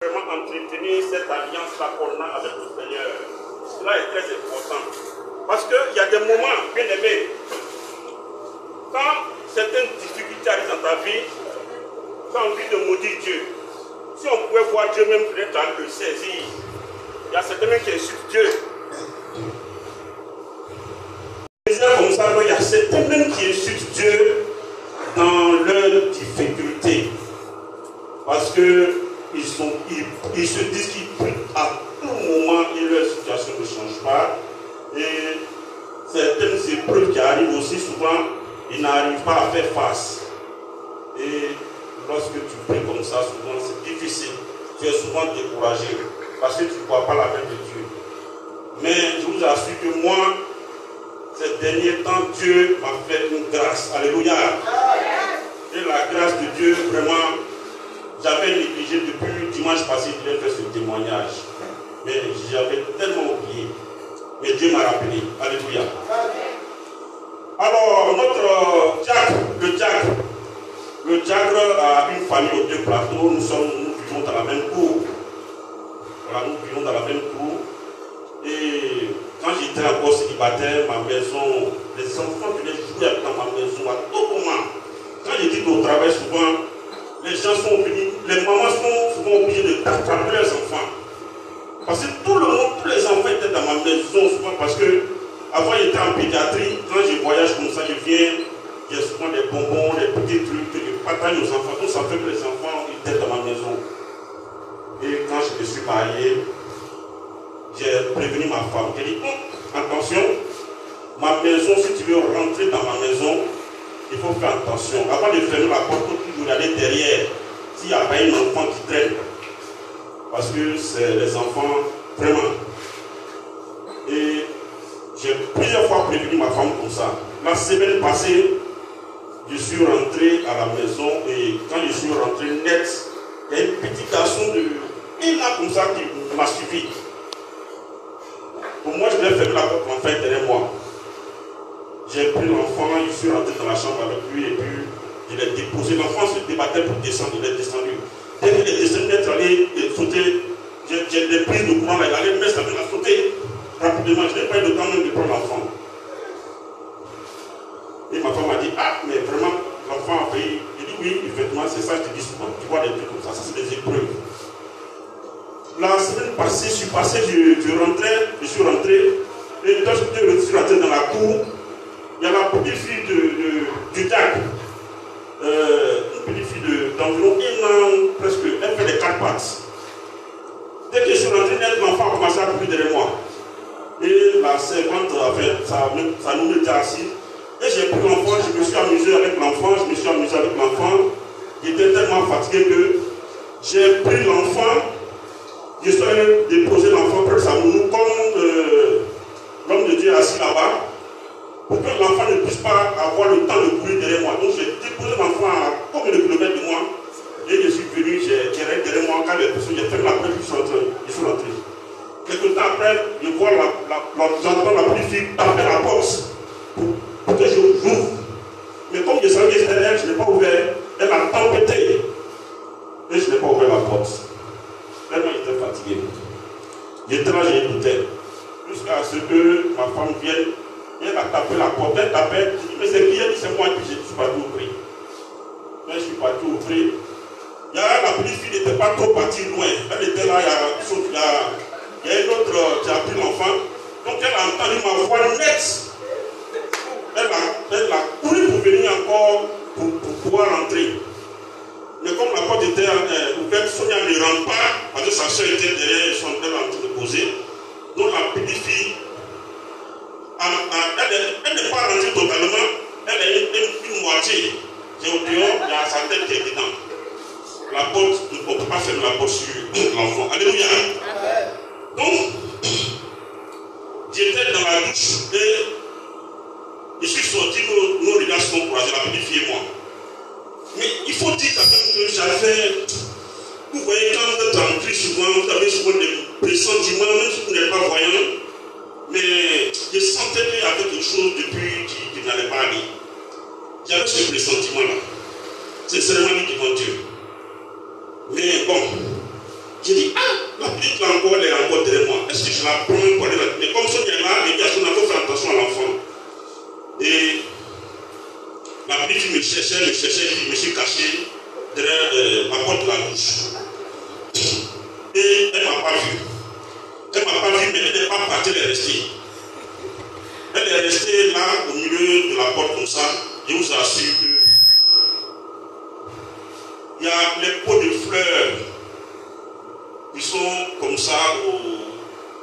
Vraiment entretenir cette alliance-là qu'on a avec le Seigneur. Cela est très important. Parce qu'il y a des moments, bien aimés, quand certaines difficultés arrivent dans ta vie, tu as envie de maudire Dieu. Si on pouvait voir Dieu même peut-être le saisir, il y a certains qui insultent Dieu. Comme ça, il y a certains même qui insultent Dieu dans leurs difficultés. Parce qu'ils se disent qu'ils prient à tout moment et leur situation ne change pas. Et certaines épreuves qui arrivent aussi souvent, ils n'arrivent pas à faire face. Et lorsque tu pries comme ça, souvent c'est difficile. Tu es souvent découragé parce que tu ne vois pas la main de Dieu. Mais je vous assure que moi, ces derniers temps, Dieu m'a fait une grâce. Alléluia. Et la grâce de Dieu, vraiment, j'avais négligé depuis dimanche passé, je devais faire ce témoignage. Mais j'avais tellement oublié. Mais Dieu m'a rappelé. Alléluia. Alors, notre diacre, le diacre a une famille aux deux plateaux. Nous vivons dans la même cour. Voilà, nous vivons dans la même cour. Et quand j'étais encore célibataire, ma maison, les enfants venaient jouer dans ma maison à tout moment. Quand j'étais au travail, souvent, les gens sont venus, les mamans sont souvent obligées d'attraper leurs enfants. Parce que tout le monde, tous les enfants étaient dans ma maison, souvent parce que avant j'étais en pédiatrie, quand je voyage comme ça, je viens, il y a souvent des bonbons, des petits trucs, je partage aux enfants. Donc ça fait que les enfants étaient dans ma maison. Et quand je me suis marié, j'ai prévenu ma femme. J'ai dit, attention, ma maison, si tu veux rentrer dans ma maison, il faut faire attention. Avant de fermer la porte, il faut toujours regarder derrière s'il n'y a pas un enfant qui traîne. Parce que c'est les enfants, vraiment. Et j'ai plusieurs fois prévenu ma femme comme ça. La semaine passée, je suis rentré à la maison et quand je suis rentré net, il y a un petit garçon de 1 an comme ça qui m'a suivi. Pour moi, je devais fermer la porte, l'enfant était derrière moi. J'ai pris l'enfant, je suis rentré dans la chambre avec lui et puis je l'ai déposé. L'enfant se débattait pour descendre, il est descendu. Dès qu'il est descendu, d'être allé sauter, j'ai des prises de courant, il allait mettre sa main à sauter rapidement. Je n'ai pas eu le temps même de prendre l'enfant. Et ma femme m'a dit, ah, mais vraiment, l'enfant a failli. J'ai dit, oui, effectivement, c'est ça, je te dis souvent. Tu vois des trucs comme ça c'est des épreuves. La semaine passée, je suis rentré, et quand je suis rentré dans la cour, il y a la petite fille du DAC, une petite fille d'environ 1 an, presque, elle fait des 4 pattes. Dès que je suis rentré, l'enfant a commencé à courir derrière moi. Et la servante a fait, ça nous mettait assis. Et j'ai pris l'enfant, je me suis amusé avec l'enfant, J'étais tellement fatigué que j'ai pris l'enfant. Je suis allé déposer l'enfant près de sa nounou, comme l'homme de Dieu est assis là-bas, pour que l'enfant ne puisse pas avoir le temps de courir derrière moi. Donc j'ai déposé l'enfant à combien de kilomètres de moi, et je suis venu, j'ai tiré derrière moi, quand les personnes, j'ai fait la preuve, je suis rentré. Quelques temps après, je vois j'entends la petite fille taper la porte pour que je j'ouvre. Mais comme je savais que c'était elle, je n'ai pas ouvert, elle a tempêté, et je n'ai pas ouvert la porte. Vraiment, j'étais fatigué. J'étais là, j'écoutais. Jusqu'à ce que ma femme vienne, elle a tapé la porte, elle tapait. Je dis, mais c'est qui? Elle dit, c'est moi, puis je suis parti ouvrir. Quand je suis parti ouvrir, la petite fille n'était pas trop partie loin. Elle était là, il y a une autre qui a pris l'enfant. Donc elle a entendu ma voix nette. Elle a couru pour venir encore, pour pouvoir rentrer. Mais comme la porte était ouverte, Sonia ne rentre pas, parce que sa soeur était derrière, elle en train de poser. Donc la petite fille, elle n'est pas rentrée totalement, elle est une moitié. C'est au dehors, il y a sa tête qui est dedans. La porte, on ne peut pas fermer la porte sur l'enfant. Alléluia. Donc, j'étais dans la douche et je suis sorti, nos regards sont croisés, la petite fille et moi. Mais il faut dire quand même que j'avais, vous voyez, quand vous êtes en crise souvent, vous avez souvent des pressentiments, même si vous n'êtes pas voyant, mais je sentais qu'il y avait quelque chose depuis qui n'allait pas aller. J'avais ce pressentiment-là. C'est seulement lui devant Dieu. Mais bon, j'ai dit petite là encore, elle est encore derrière moi. Est-ce que je la prends pour aller là? Mais comme Sonia est là, les gars, on a faut faire attention à l'enfant. Et la petite fille me cherchait, je me suis caché derrière la porte de la douche. Et elle ne m'a pas vu. Elle ne m'a pas vu, mais elle n'est pas partie, elle est restée. Elle est restée là, au milieu de la porte comme ça. Je vous assure que il y a les pots de fleurs qui sont comme ça,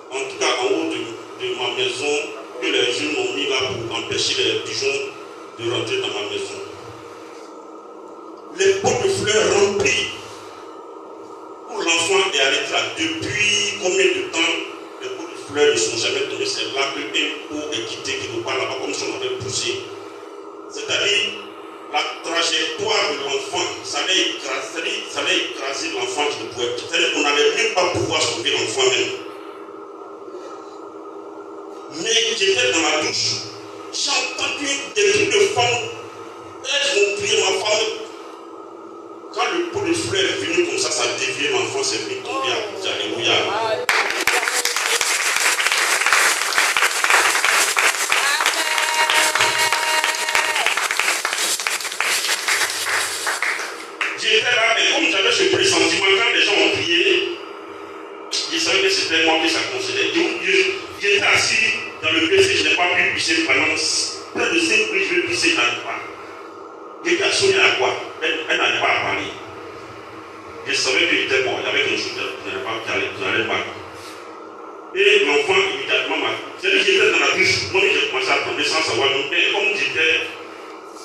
en tout cas en haut de ma maison, que les jeunes m'ont mis là pour empêcher les pigeons de rentrer dans ma maison. Les pots de fleurs remplis où l'enfant est allé là. Depuis combien de temps les pots de fleurs ne sont jamais tombés? C'est là que un pot est quitté quelque part là-bas comme si on avait poussé. C'est-à-dire la trajectoire de l'enfant, ça allait écraser l'enfant qui ne pouvait pas. C'est-à-dire qu'on n'allait même pas pouvoir sauver l'enfant même. Mais j'étais dans la douche, j'ai entendu des cris de femmes, elles ont prié ma femme. Quand le pot de fleurs est venu comme ça a dévié l'enfant, c'est venu tomber à côté. Alléluia. J'étais là, mais comme j'avais ce pressentiment, quand les gens ont prié, je savais que c'était moi qui ça concernait. J'étais assis dans le PC, je n'ai pas pu pisser pendant près de 5 minutes, je vais pisser dans le pas. J'étais à sonner à quoi? Elle n'allait pas à parler. Je savais qu'il était bon, il y avait quelque chose qui allait mal. Et l'enfant, immédiatement, c'est-à-dire que j'étais dans la douche, moi j'ai commencé à tomber sans savoir, mais comme j'étais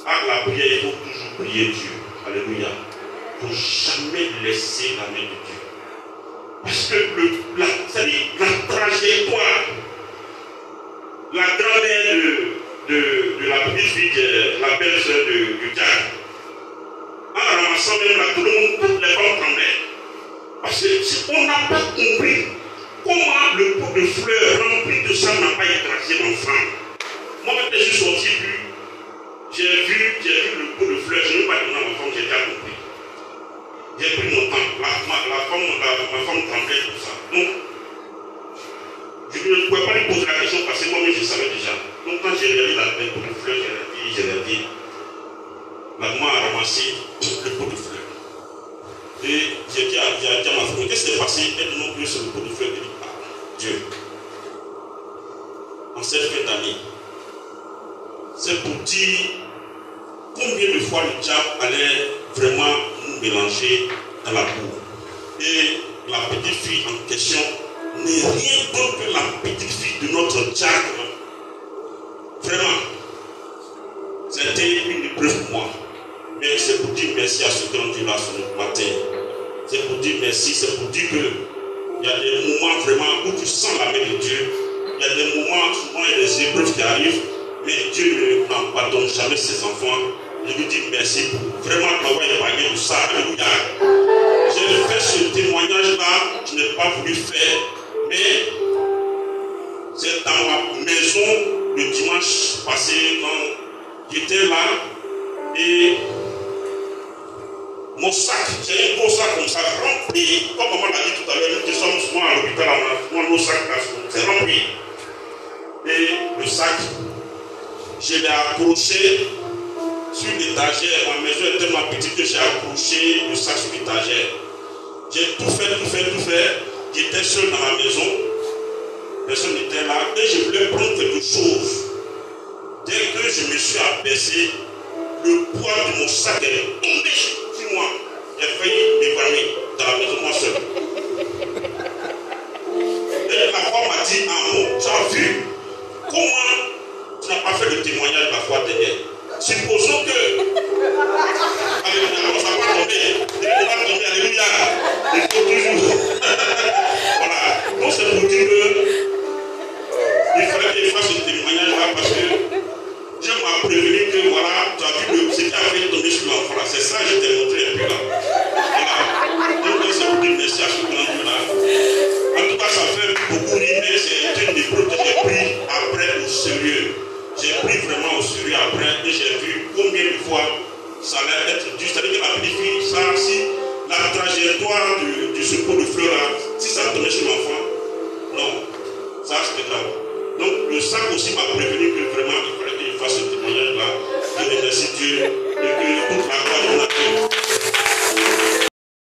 à la prière, il faut toujours prier Dieu. Alléluia. Il ne faut jamais laisser la main de Dieu. Parce que la trajectoire, la grand-mère de la petite fille, la belle-sœur de Jack, en ramassant même là, tout le monde, toutes les femmes tremblaient. Parce qu'on n'a pas compris comment le pot de fleurs rempli de sang n'a pas écrasé l'enfant. Moi, quand je suis sorti, j'ai vu le pot de fleurs, je n'ai pas donné à ma femme, j'ai déjà compris. J'ai pris mon temps, ma femme tremblait pour ça. Donc, je ne pouvais pas lui poser la question parce que moi-même je savais déjà. Donc, quand j'ai regardé la pot de fleurs, j'ai dit, la maman a ramassé le pot de fleurs. Et j'ai dit à ma femme, qu'est-ce qui s'est passé? Elle dit non plus sur le pot de fleurs. Elle dit, ah, Dieu, en cette fin d'année, c'est pour dire combien de fois le diable allait vraiment nous mélanger dans la boue. Et la petite fille en question n'est rien d'autre que la petite fille de notre diable. Vraiment, c'était une épreuve pour moi. Mais c'est pour dire merci à ce grand Dieu-là ce matin. C'est pour dire merci, c'est pour dire qu'il y a des moments vraiment où tu sens la main de Dieu. Il y a des moments, souvent il y a des épreuves qui arrivent, mais Dieu n'en pardonne jamais ses enfants. Je lui dis merci pour vraiment t'avoir épargné de ça. Alléluia. J'ai fait ce témoignage-là, je n'ai pas voulu faire, mais c'est dans ma maison le dimanche passé quand j'étais là et mon sac, j'ai un gros sac comme ça rempli, comme maman l'a dit tout à l'heure, nous qui sommes souvent à l'hôpital, on a nos sacs là, c'est rempli. Et le sac, je l'ai accroché sur l'étagère. Ma maison est tellement petite que j'ai accroché le sac sur l'étagère. J'ai tout fait. J'étais seul dans la maison. Personne n'était là. Et je voulais prendre quelque chose. Dès que je me suis abaissé, le poids de mon sac est tombé sur moi. J'ai failli m'évanouir dans la maison moi seul. Et la foi m'a dit en mot, tu as vu comment tu n'as pas fait le témoignage de la foi dernière. Supposons que alléluia, ça va tomber. On va tomber, alléluia. Il faut toujours. Voilà. Donc c'est pour dire que il fallait qu'il fasse ce témoignage-là parce que Dieu m'a prévenu que voilà, tu as vu ce qui a fait tomber sur l'enfant là. C'est ça que je t'ai montré. Donc le sac aussi m'a prévenu que vraiment